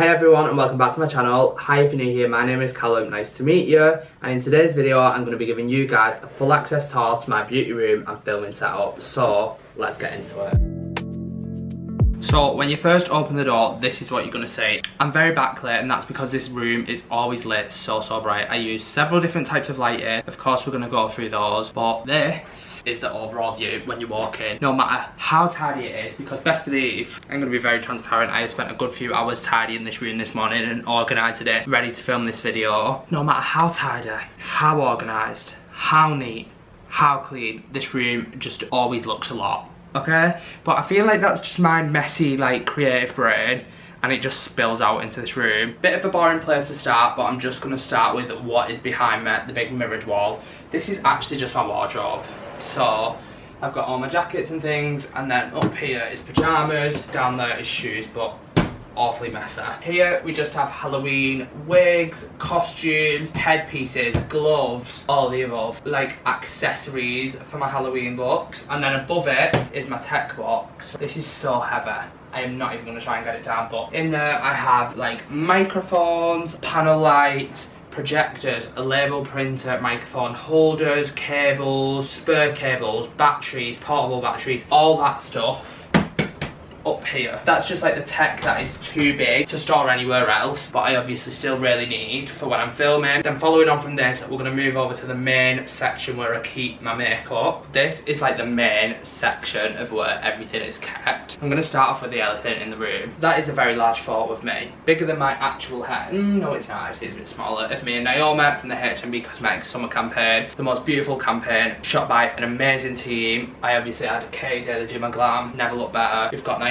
Hey everyone and welcome back to my channel. Hi if you're new here, my name is Callum, nice to meet you. And in today's video I'm going to be giving you guys a full access tour to my beauty room and filming setup. So let's get into it. So when you first open the door, this is what you're going to see. I'm very backlit and that's because this room is always lit so bright. I use several different types of lighting. Of course we're going to go through those, but this is the overall view when you walk in. No matter how tidy it is, because best believe, I'm going to be very transparent, I have spent a good few hours tidying this room this morning and organising it, ready to film this video. No matter how tidy, how organised, how neat, how clean, this room just always looks a lot. Okay, but I feel like that's just my messy, like, creative brain, and it just spills out into this room. Bit of a boring place to start, but I'm just going to start with what is behind me, the big mirrored wall. This is actually just my wardrobe. So I've got all my jackets and things, and then up here is pyjamas, down there is shoes, but awfully messy. Here we just have Halloween wigs, costumes, headpieces, gloves, all the above, like accessories for my Halloween looks. And then above it is my tech box. This is so heavy, I am not even going to try and get it down, but in there I have like microphones, panel lights, projectors, a label printer, microphone holders, cables, spare cables, batteries, portable batteries, all that stuff up here. That's just like the tech that is too big to store anywhere else, but I obviously still really need for when I'm filming. Then following on from this, we're going to move over to the main section where I keep my makeup. This is like the main section of where everything is kept. I'm going to start off with the elephant in the room. That is a very large photo of me, bigger than my actual head. No, it's not, it's a bit smaller. Of me and Naomi from the H&B Cosmetics summer campaign, the most beautiful campaign, shot by an amazing team. I obviously had Katie, the Gym and Glam, never looked better. We've got Naomi,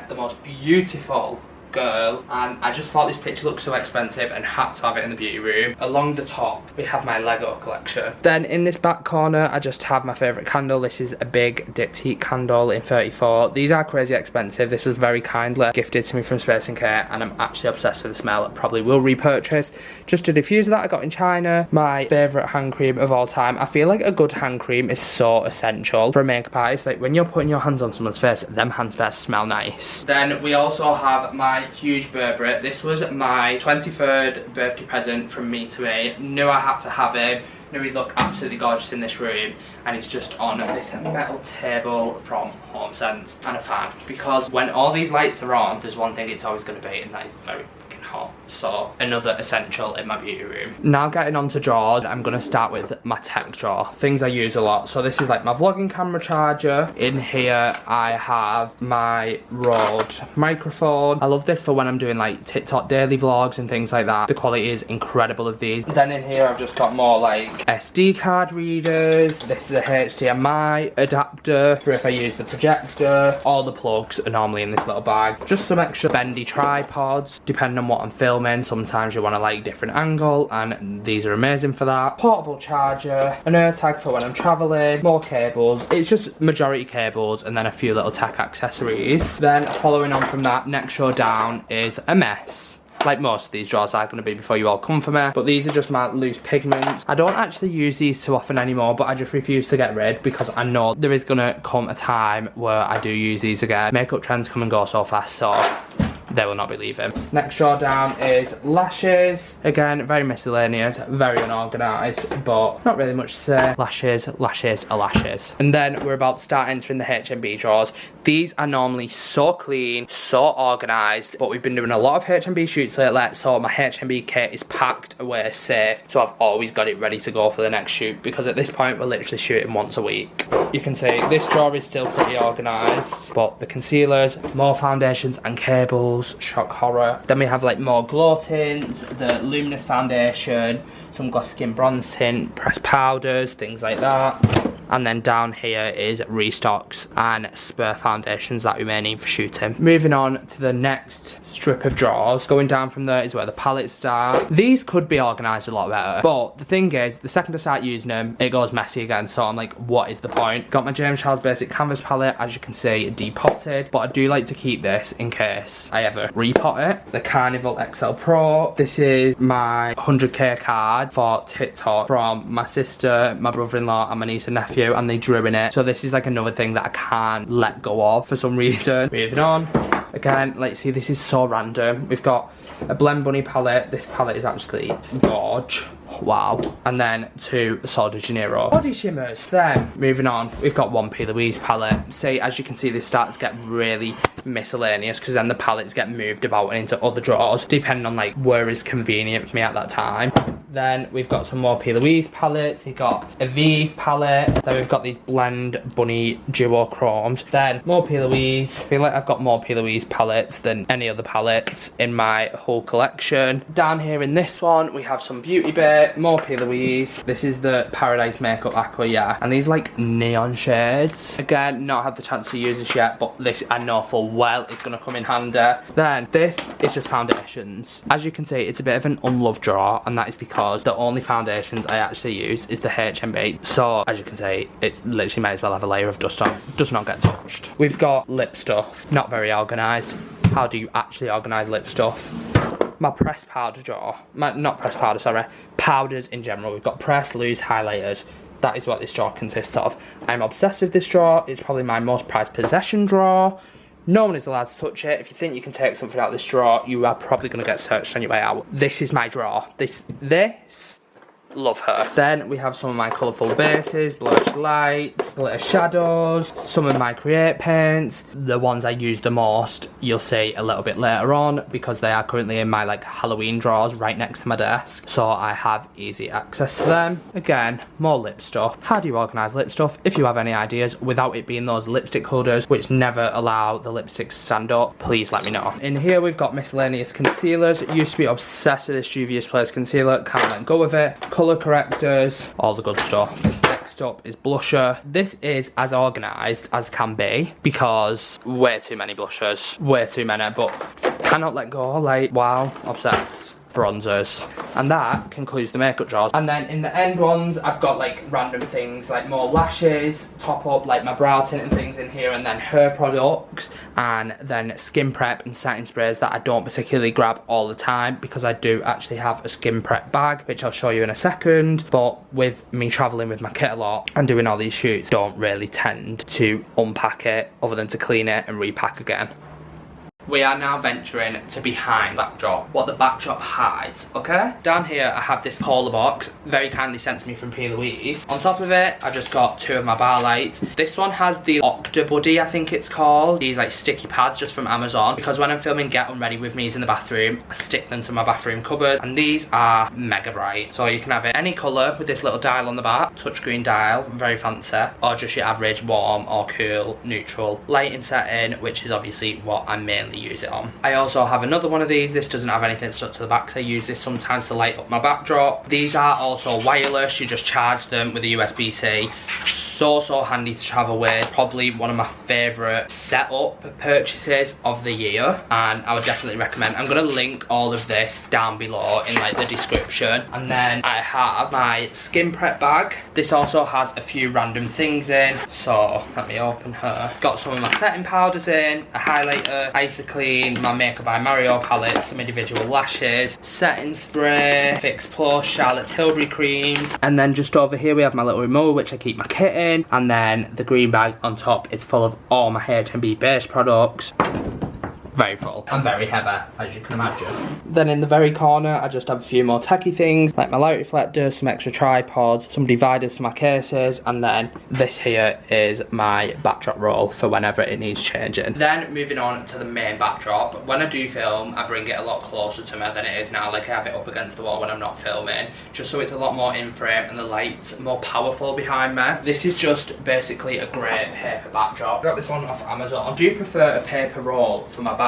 the most beautiful girl, and I just thought this picture looked so expensive and had to have it in the beauty room. Along the top we have my Lego collection. Then in this back corner I just have my favourite candle. This is a big dipped heat candle in 34. These are crazy expensive. This was very kindly gifted to me from Space & Care and I'm actually obsessed with the smell. I probably will repurchase. Just a diffuser that I got in China. My favourite hand cream of all time. I feel like a good hand cream is so essential for a makeup artist. Like when you're putting your hands on someone's face, them hands better smell nice. Then we also have my huge Burberry. This was my 23rd birthday present from me to me. Knew I had to have him. Knew he'd look absolutely gorgeous in this room, and he's just on this metal table from Home Sense and a fan, because when all these lights are on, there's one thing it's always going to be, and that is very fucking hot. So another essential in my beauty room. Now getting on to drawers, I'm going to start with my tech drawer, things I use a lot. So this is like my vlogging camera charger. In here I have my Rode microphone. I love this for when I'm doing like TikTok daily vlogs and things like that. The quality is incredible of these. Then in here I've just got more like SD card readers. This is a HDMI adapter for if I use the projector. All the plugs are normally in this little bag. Just some extra bendy tripods depending on what I'm filming. Sometimes you want to like different angle, and these are amazing for that. Portable charger, an AirTag for when I'm traveling, more cables. It's just majority cables and then a few little tech accessories. Then following on from that, next row down is a mess. Like most of these drawers are going to be before you all come for me. But these are just my loose pigments. I don't actually use these too often anymore, but I just refuse to get rid because I know there is going to come a time where I do use these again. Makeup trends come and go so fast, so they will not be leaving. Next drawer down is lashes. Again, very miscellaneous, very unorganised, but not really much to say. Lashes, lashes are lashes. And then we're about to start entering the H&B drawers. These are normally so clean, so organised, but we've been doing a lot of H&B shoots lately, so my H&B kit is packed away safe, so I've always got it ready to go for the next shoot, because at this point we're literally shooting once a week. You can see this drawer is still pretty organised, but the concealers, more foundations and cables, shock horror. Then we have like more glow tints, the luminous foundation, some gloss skin bronze tint, pressed powders, things like that. And then down here is restocks and spare foundations that we may need for shooting. Moving on to the next strip of drawers. Going down from there is where the palettes start. These could be organised a lot better, but the thing is, the second I start using them, it goes messy again, so I'm like, what is the point? Got my James Charles Basic Canvas palette, as you can see, depotted, but I do like to keep this in case I ever repot it. The Carnival XL Pro. This is my 100k card for TikTok from my sister, my brother-in-law and my niece and nephew, and they drew in it. So this is like another thing that I can't let go of for some reason. Moving on. Again, let's see, this is so random. We've got a Blend Bunny palette. This palette is actually gorge. Wow. And then 2 Sol de Janeiro body shimmers. Then moving on, we've got 1 P. Louise palette. See, as you can see, this starts to get really miscellaneous because then the palettes get moved about and into other drawers depending on like where is convenient for me at that time. Then we've got some more P. Louise palettes. We've got a Vive palette. Then we've got these Blend Bunny duochromes. Then more P. Louise. I feel like I've got more P. Louise palettes than any other palettes in my whole collection. Down here in this one, we have some Beauty Bay. More P. Louise. This is the Paradise Makeup Aqua, yeah. And these like neon shades. Again, not had the chance to use this yet, but this I know full well it's gonna come in handy. Then this is just foundations. As you can see, it's a bit of an unloved drawer, and that is because the only foundations I actually use is the HMB. So as you can see, it's literally might as well have a layer of dust on. Does not get touched. We've got lip stuff. Not very organised. How do you actually organise lip stuff? My pressed powder drawer, not pressed powder, sorry, powders in general. We've got pressed, loose, highlighters. That is what this drawer consists of. I'm obsessed with this drawer. It's probably my most prized possession drawer. No one is allowed to touch it. If you think you can take something out of this drawer, you are probably going to get searched on your way out. This is my drawer. This, love her. Then we have some of my colourful bases, blush lights, glitter shadows, some of my Create paints. The ones I use the most, you'll see a little bit later on, because they are currently in my like Halloween drawers right next to my desk. So I have easy access to them. Again, more lip stuff. How do you organise lip stuff? If you have any ideas, without it being those lipstick holders, which never allow the lipsticks to stand up, please let me know. In here we've got miscellaneous concealers. Used to be obsessed with this Juvia's Place concealer, can't let go of it. Colour correctors, all the good stuff. Next up is blusher. This is as organised as can be because way too many blushers, way too many, but cannot let go, like wow, obsessed. Bronzers, and that concludes the makeup drawers. And then in the end ones I've got like random things like more lashes, top up like my brow tint and things in here, and then hair products, and then skin prep and setting sprays that I don't particularly grab all the time because I do actually have a skin prep bag which I'll show you in a second. But with me travelling with my kit a lot and doing all these shoots, don't really tend to unpack it other than to clean it and repack again. We are now venturing to behind the backdrop, what the backdrop hides, okay? Down here I have this polar box, very kindly sent to me from P. Louise. On top of it, I've just got 2 of my bar lights. This one has the Octobuddy, I think it's called. These like sticky pads just from Amazon, because when I'm filming Get Unready With Me's in the bathroom, I stick them to my bathroom cupboard, and these are mega bright. So you can have it any colour with this little dial on the back, touchscreen dial, very fancy, or just your average warm or cool, neutral lighting setting, which is obviously what I'm mainly use it on. I also have another one of these. This doesn't have anything stuck to the back, so I use this sometimes to light up my backdrop. These are also wireless. You just charge them with a USB-C. So handy to travel with. Probably one of my favourite setup purchases of the year, and I would definitely recommend. I'm going to link all of this down below in like the description. And then I have my skin prep bag. This also has a few random things in, so let me open her. Got some of my setting powders in, a highlighter, Isoclean, my Makeup by Mario palette, some individual lashes, setting spray, Fix Plus, Charlotte Tilbury creams, and then just over here we have my little remover which I keep my kit in, and then the green bag on top is full of all my H&B base products. Very full and very heavy, as you can imagine. Then in the very corner, I just have a few more tacky things, like my light reflectors, some extra tripods, some dividers for my cases, and then this here is my backdrop roll for whenever it needs changing. Then moving on to the main backdrop. When I do film, I bring it a lot closer to me than it is now, like I have it up against the wall when I'm not filming, just so it's a lot more in frame and the light's more powerful behind me. This is just basically a great paper backdrop. I got this one off Amazon. I do prefer a paper roll for my backdrop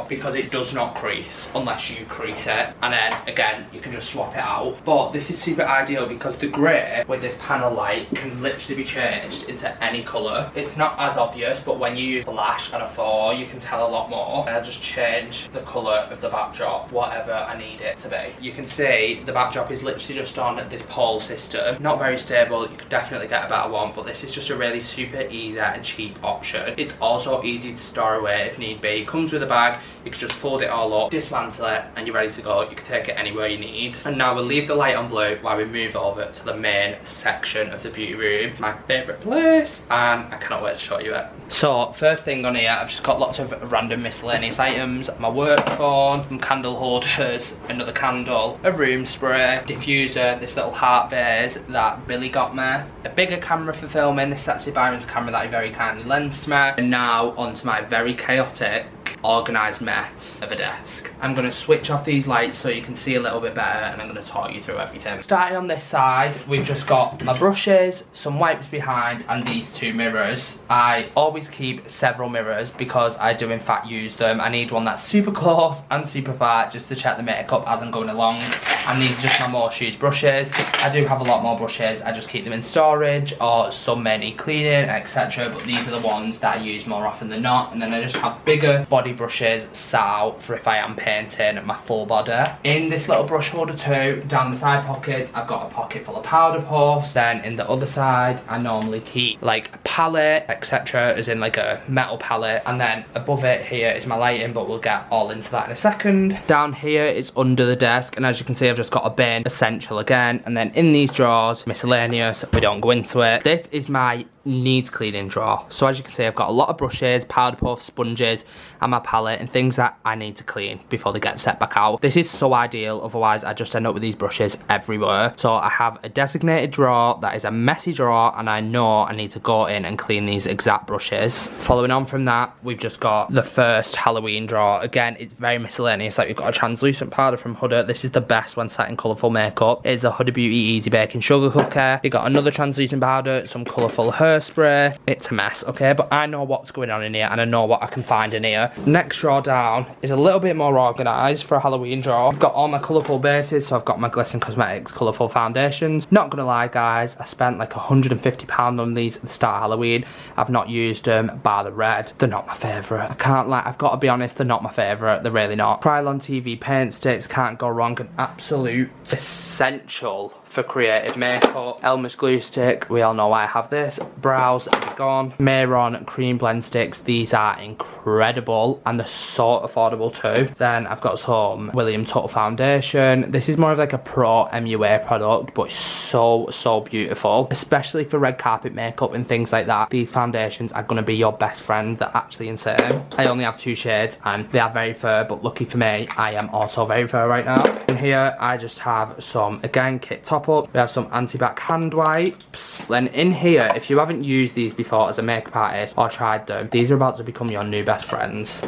because it does not crease unless you crease it, and then again you can just swap it out. But this is super ideal because the grey with this panel light can literally be changed into any colour. It's not as obvious, but when you use flash and a 4 you can tell a lot more. And I just change the colour of the backdrop whatever I need it to be. You can see the backdrop is literally just on this pole system, not very stable. You could definitely get a better one, but this is just a really super easy and cheap option. It's also easy to store away if need be. It comes with a bag, you can just fold it all up, dismantle it, and you're ready to go. You can take it anywhere you need. And now we'll leave the light on blue while we move over to the main section of the beauty room, my favourite place, and I cannot wait to show you it. So first thing on here, I've just got lots of random miscellaneous items, my work phone, some candle holders, another candle, a room spray, diffuser, this little heart vase that Billy got me, a bigger camera for filming. This is actually Byron's camera that he very kindly lends to me. And now onto my very chaotic, organised mess of a desk. I'm going to switch off these lights so you can see a little bit better, and I'm going to talk you through everything. Starting on this side, we've just got my brushes, some wipes behind, and these two mirrors. I always keep several mirrors because I do in fact use them. I need one that's super close and super far just to check the makeup as I'm going along. And these are just my most used brushes. I do have a lot more brushes, I just keep them in storage, or some may need cleaning, etc. But these are the ones that I use more often than not. And then I just have bigger body brushes sat out for if I am painting my full body. In this little brush holder too, down the side pockets, I've got a pocket full of powder puffs. Then in the other side, I normally keep like a palette, etc. as in like a metal palette. And then above it here is my lighting, but we'll get all into that in a second. Down here is under the desk, and as you can see, I've just got a bin, essential again. And then in these drawers, miscellaneous, we don't go into it. This is my needs cleaning drawer. So as you can see, I've got a lot of brushes, powder puffs, sponges, and my palette, and things that I need to clean before they get set back out. This is so ideal, otherwise I just end up with these brushes everywhere. So I have a designated drawer that is a messy drawer, and I know I need to go in and clean these exact brushes. Following on from that, we've just got the first Halloween drawer. Again, it's very miscellaneous. Like, we've got a translucent powder from Huda. This is the best when setting colourful makeup. It's a Huda Beauty Easy Baking Sugar Cooker. You got another translucent powder, some colourful hairspray. It's a mess, okay, but I know what's going on in here, and I know what I can find in here. Next drawer down is a little bit more organised for a Halloween drawer. I've got all my colourful bases, so I've got my Glisten Cosmetics colourful foundations. Not gonna lie, guys, I spent like £150 on these at the start of Halloween. I've not used them, bar the red. They're not my favourite. I can't lie, I've got to be honest, they're not my favourite. They're really not. Krylon TV paint sticks, can't go wrong. An absolute essential for creative makeup. Elmer's glue stick, we all know why I have this. Brows are gone. Mayron cream blend sticks, these are incredible and they're so affordable too. Then I've got some William Tuttle foundation. This is more of like a pro MUA product, but it's so beautiful, especially for red carpet makeup and things like that. These foundations are gonna be your best friend. They're actually insane. I only have 2 shades and they are very fair, but lucky for me, I am also very fair right now. In here, I just have some, again, kit top up. We have some anti-bac hand wipes. Then in here, if you haven't used these before as a makeup artist or tried them, these are about to become your new best friends.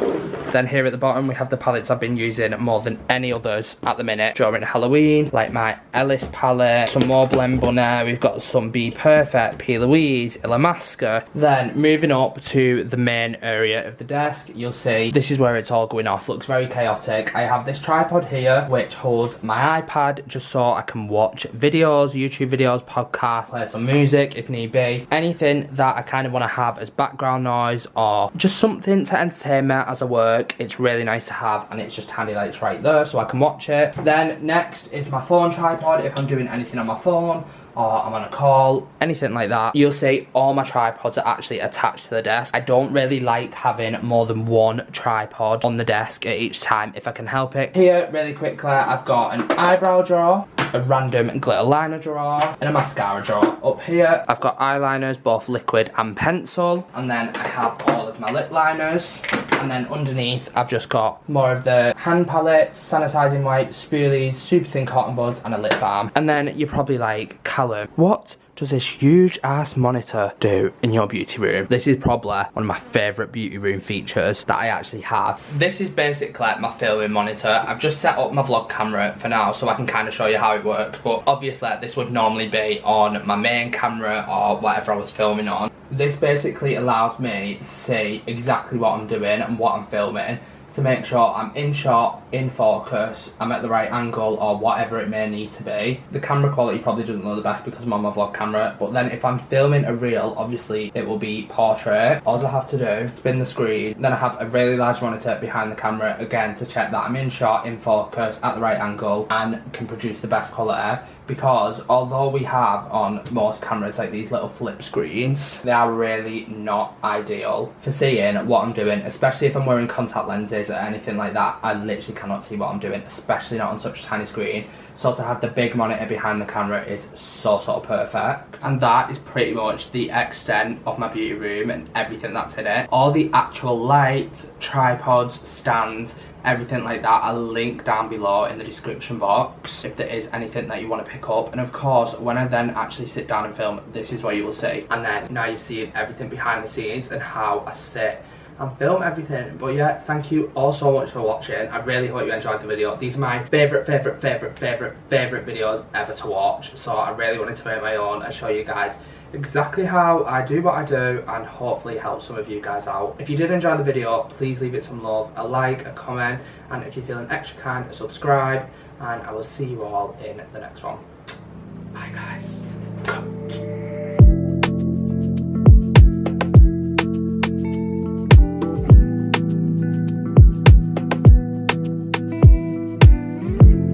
Then here at the bottom, we have the palettes I've been using more than any others at the minute during Halloween, like my Ellis palette, some more Blend Bunny, we've got some Be Perfect, P. Louise, Illamasqua. Then moving up to the main area of the desk, you'll see this is where it's all going off. Looks very chaotic. I have this tripod here, which holds my iPad just so I can watch videos, YouTube videos, podcasts, play some music if need be. Anything that I kind of want to have as background noise or just something to entertain me as I work, it's really nice to have, and it's just handy that it's right there so I can watch it. Then next is my phone tripod if I'm doing anything on my phone or I'm on a call, anything like that. You'll see all my tripods are actually attached to the desk. I don't really like having more than one tripod on the desk at each time if I can help it. Here, really quickly, I've got an eyebrow drawer, a random glitter liner drawer, and a mascara drawer. Up here, I've got eyeliners, both liquid and pencil, and then I have all of my lip liners. And then underneath, I've just got more of the hand palettes, sanitising wipes, spoolies, super thin cotton buds, and a lip balm. And then you're probably like, Callum, what does this huge ass monitor do in your beauty room? This is probably one of my favourite beauty room features that I actually have. This is basically my filming monitor. I've just set up my vlog camera for now so I can kind of show you how it works, but obviously this would normally be on my main camera or whatever I was filming on. This basically allows me to see exactly what I'm doing and what I'm filming, to make sure I'm in shot, in focus, I'm at the right angle or whatever it may need to be. The camera quality probably doesn't look the best because I'm on my vlog camera, but then if I'm filming a reel, obviously it will be portrait. All I have to do, spin the screen, then I have a really large monitor behind the camera, again to check that I'm in shot, in focus, at the right angle, and can produce the best quality. Because although we have on most cameras like these little flip screens, they are really not ideal for seeing what I'm doing, especially if I'm wearing contact lenses glasses or anything like that, I literally cannot see what I'm doing, especially not on such a tiny screen. So to have the big monitor behind the camera is so perfect. And that is pretty much the extent of my beauty room and everything that's in it. All the actual lights, tripods, stands, everything like that, I'll link down below in the description box if there is anything that you want to pick up. And of course, when I then actually sit down and film, this is what you will see. And then now you've seen everything behind the scenes and how I sit and film everything. But yeah, thank you all so much for watching. I really hope you enjoyed the video. These are my favourite videos ever to watch. So I really wanted to make my own and show you guys exactly how I do what I do and hopefully help some of you guys out. If you did enjoy the video, please leave it some love, a like, a comment, and if you're feeling extra kind, subscribe, and I will see you all in the next one. Bye guys.